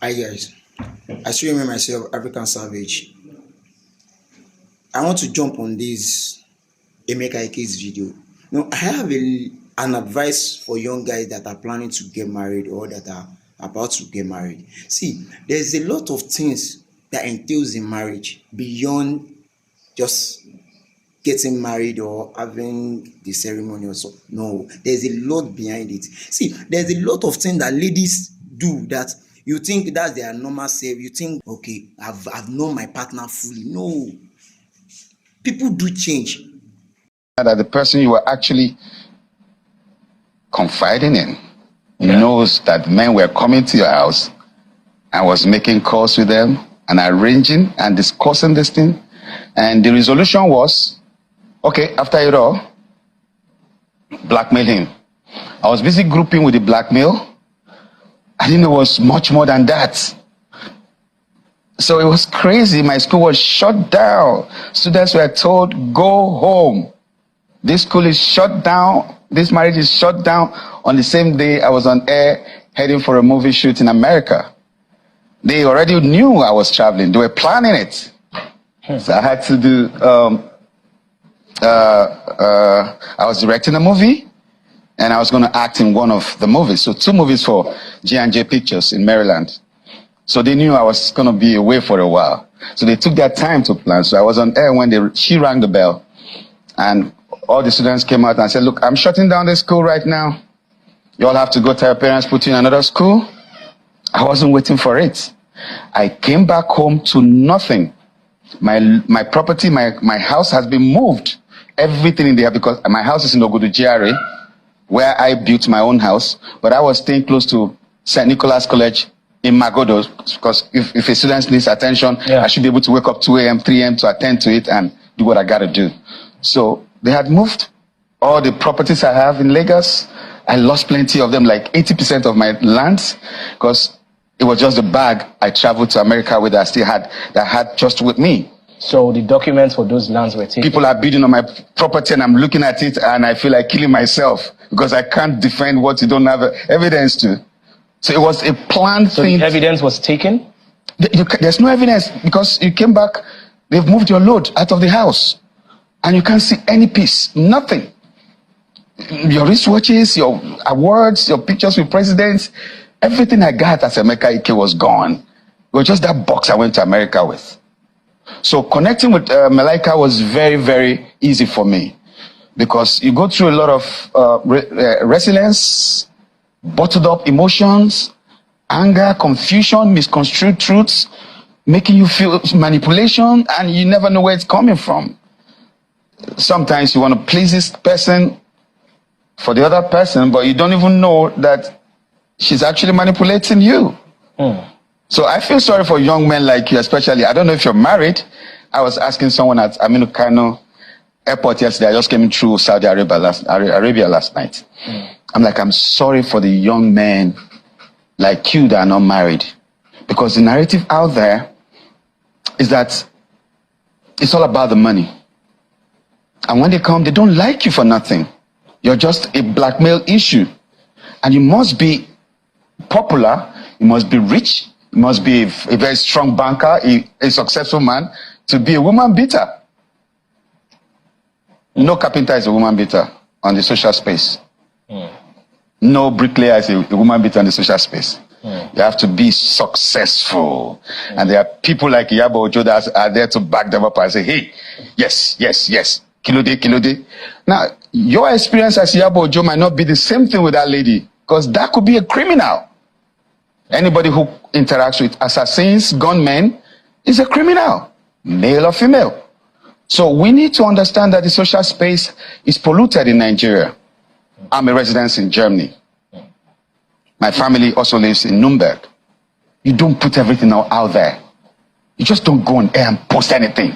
Hi guys, I still remember myself, African Savage. I want to jump on this Emeka Ike's video. Now, I have an advice for young guys that are planning to get married or that are about to get married. See, there's a lot of things that entails in marriage beyond just getting married or having the ceremony or so. No, there's a lot behind it. See, there's a lot of things that ladies do that you think that's their normal self. You think, okay, I've known my partner fully. No, people do change. That the person you were actually confiding in knows that men were coming to your house and was making calls with them and arranging and discussing this thing. And the resolution was, okay, after it all, blackmail him. I was busy grouping with the blackmail. I didn't know it was much more than that. So it was crazy. My school was shut down. Students were told, go home. This school is shut down. This marriage is shut down. On the same day, I was on air heading for a movie shoot in America. They already knew I was traveling. They were planning it. So I had to do, I was directing a movie and I was going to act in one of the movies. So 2 movies for G&J Pictures in Maryland. So they knew I was going to be away for a while. So they took their time to plan. So I was on air when she rang the bell. And all the students came out and said, look, I'm shutting down this school right now. You all have to go tell your parents, put you in another school. I wasn't waiting for it. I came back home to nothing. My property, my house has been moved. Everything in there, because my house is in Ogudu GRA, where I built my own house. But I was staying close to St. Nicholas College in Magodo, because if a student needs attention, I should be able to wake up 2 a.m., 3 a.m. to attend to it and do what I got to do. So they had moved all the properties I have in Lagos. I lost plenty of them, like 80% of my lands, because it was just the bag I traveled to America with that I still had, that I had just with me. So the documents for those lands were taken? People are bidding on my property and I'm looking at it and I feel like killing myself because I can't defend what you don't have evidence to. So it was a planned thing. So the evidence was taken? There's no evidence because you came back, they've moved your load out of the house and you can't see any piece, nothing. Your wristwatches, your awards, your pictures with presidents, everything I got as Emeka Ike was gone. It was just that box I went to America with. So connecting with Malaika was very, very easy for me because you go through a lot of resilience, bottled up emotions, anger, confusion, misconstrued truths, making you feel manipulation, and you never know where it's coming from. Sometimes you want to please this person for the other person, but you don't even know that she's actually manipulating you. So I feel sorry for young men like you, especially. I don't know if you're married. I was asking someone at Aminu Kano airport yesterday. I just came through Saudi Arabia last night. I'm like, I'm sorry for the young men like you that are not married. Because the narrative out there is that it's all about the money. And when they come, they don't like you for nothing. You're just a blackmail issue. And you must be popular. You must be rich. You must be a very strong banker, a successful man, to be a woman beater. No carpenter is a woman beater on the social space. No bricklayer is a woman beater on the social space. You have to be successful. And there are people like Iyabo Ojo that are there to back them up and say, hey, yes, yes, yes, Kilode, Kilode. Now, your experience as Iyabo Ojo might not be the same thing with that lady, because that could be a criminal. Anybody who interacts with assassins, gunmen, is a criminal, male or female. So we need to understand that the social space is polluted in Nigeria. I'm a resident in Germany. My family also lives in Nuremberg. You don't put everything out there. You just don't go on air and post anything.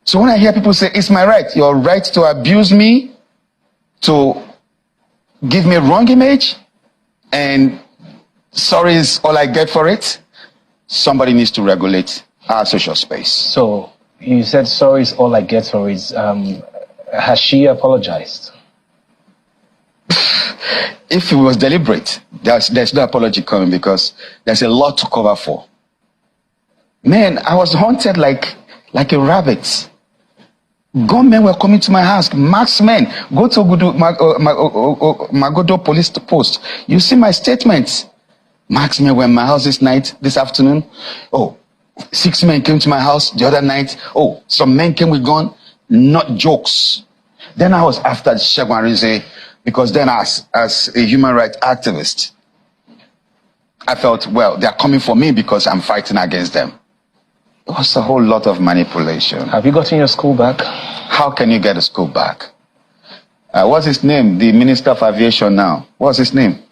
So when I hear people say, it's my right, your right to abuse me, to give me a wrong image, and sorry is all I get for it, somebody needs to regulate our social space. So you said sorry is all I get for it. Has she apologized? If it was deliberate, there's no apology coming because there's a lot to cover for. Man, I was hunted like a rabbit. Gunmen were coming to my house. Marksmen. Go to Magodo police post. You see my statements. Marksmen were in my house this afternoon. Oh, 6 men came to my house the other night. Oh, some men came with gun. Not jokes. Then I was after Segun Arinze because then as a human rights activist, I felt, well, they're coming for me because I'm fighting against them. It was a whole lot of manipulation. Have you gotten your school back? How can you get a school back? What's his name? The Minister of Aviation now. What's his name?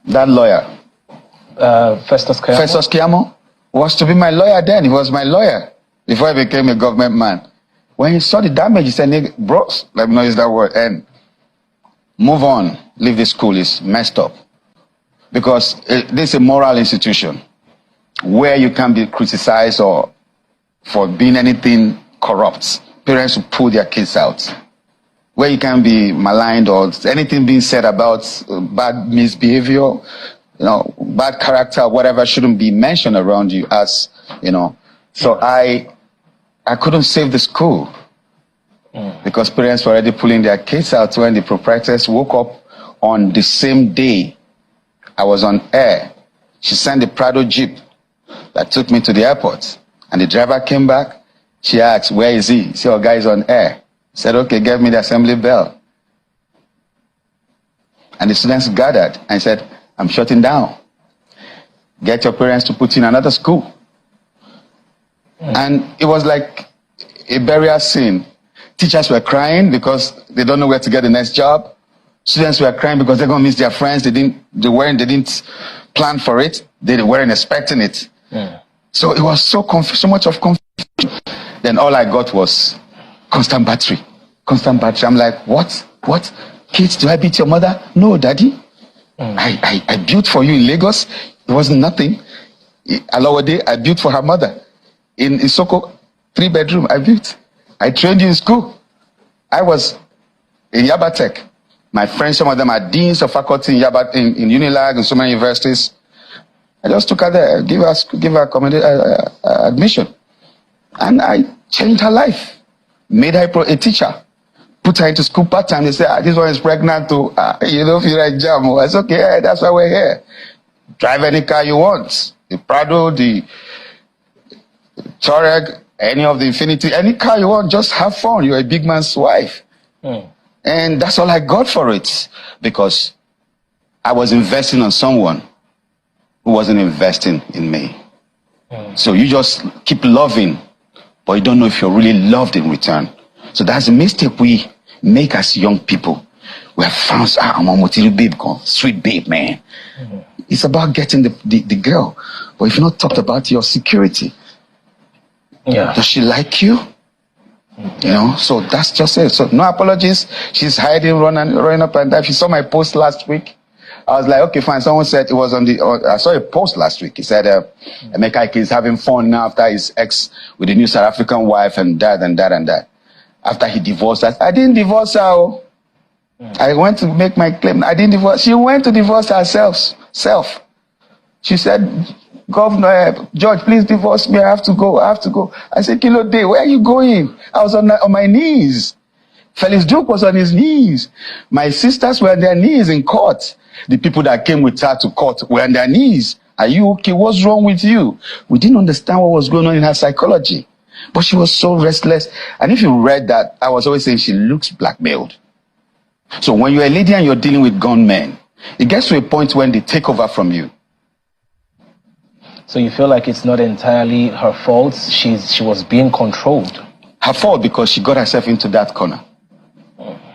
That lawyer. Festus Keyamo? Festus Keyamo was to be my lawyer then. He was my lawyer before I became a government man. When he saw the damage, he said, bros, let me not use that word, and move on. Leave the school. It's messed up. Because this is a moral institution where you can be criticized or for being anything corrupt. Parents will pull their kids out. Where you can be maligned or anything being said about bad misbehavior, bad character, whatever shouldn't be mentioned around you as, So I couldn't save the school because parents were already pulling their kids out when the proprietors woke up on the same day I was on air. She sent the Prado Jeep that took me to the airport. And the driver came back. She asked, where is he? He said, oh, guy is on air. I said, okay, give me the assembly bell. And the students gathered and said, I'm shutting down. Get your parents to put in another school. And it was like a burial scene. Teachers were crying because they don't know where to get the next job. Students were crying because they're going to miss their friends. They didn't plan for it. They weren't expecting it. Yeah. So it was so much of confusion. Then all I got was constant battery. Constant battery. I'm like, what? Kids, do I beat your mother? No, daddy. I built for you in Lagos. It wasn't nothing. Alawade, I built for her mother. In Isoko, 3-bedroom, I built. I trained you in school. I was in Yabatech. My friends, some of them are deans of faculty in Unilag and so many universities. I just took her there, give her admission. And I changed her life. Made her a teacher. Put her into school part-time. They said, this one is pregnant too. You don't feel like jam. I said, okay, that's why we're here. Drive any car you want. The Prado, the Touareg, any of the Infinity, any car you want, just have fun. You're a big man's wife. And that's all I got for it. Because I was investing on someone who wasn't investing in me. So you just keep loving, but you don't know if you're really loved in return. So that's the mistake we make as young people. We have found, I'm a motivated babe, sweet babe, man. It's about getting the girl. But if you not talked about your security, does she like you? So that's just it. So no apologies. She's hiding, running up and down. If you saw my post last week, I was like, okay, fine. Someone said it was I saw a post last week. He said, Emeka Ike is having fun now after his ex with a new South African wife and that and that and that. After he divorced us. I didn't divorce her. I went to make my claim. I didn't divorce. She went to divorce herself. She said, Governor, George, please divorce me. I have to go. I said, Kilo Day, where are you going? I was on my knees. Felix Duke was on his knees. My sisters were on their knees in court. The people that came with her to court were on their knees. Are you okay? What's wrong with you? We didn't understand what was going on in her psychology. But she was so restless. And if you read that, I was always saying she looks blackmailed. So when you're a lady and you're dealing with gunmen, it gets to a point when they take over from you. So you feel like it's not entirely her fault? She was being controlled. Her fault because she got herself into that corner.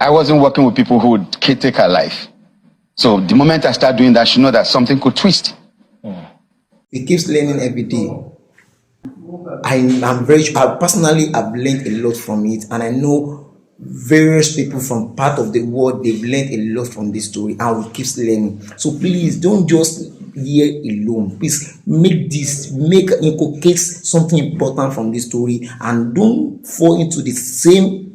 I wasn't working with people who would take her life. So the moment I start doing that, she know that something could twist. He keeps learning every day. I personally have learned a lot from it, and I know various people from part of the world, they've learned a lot from this story, and we keep learning. So please don't just hear alone. Please inculcate something important from this story, and don't fall into the same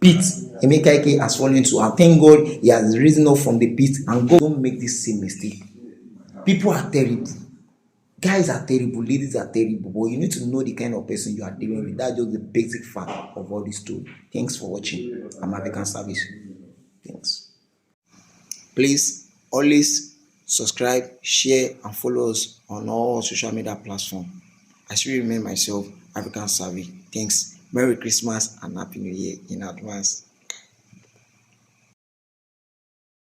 pit Emeka Ike has fallen into, and thank God he has risen up from the pit. And God, don't make this same mistake. People are terrible. Guys are terrible, ladies are terrible, but you need to know the kind of person you are dealing with. That's just the basic fact of all this story. Thanks for watching. I'm African Service. Thanks. Please always subscribe, share, and follow us on all social media platforms. I still remain myself, African Savvy. Thanks. Merry Christmas and Happy New Year in advance.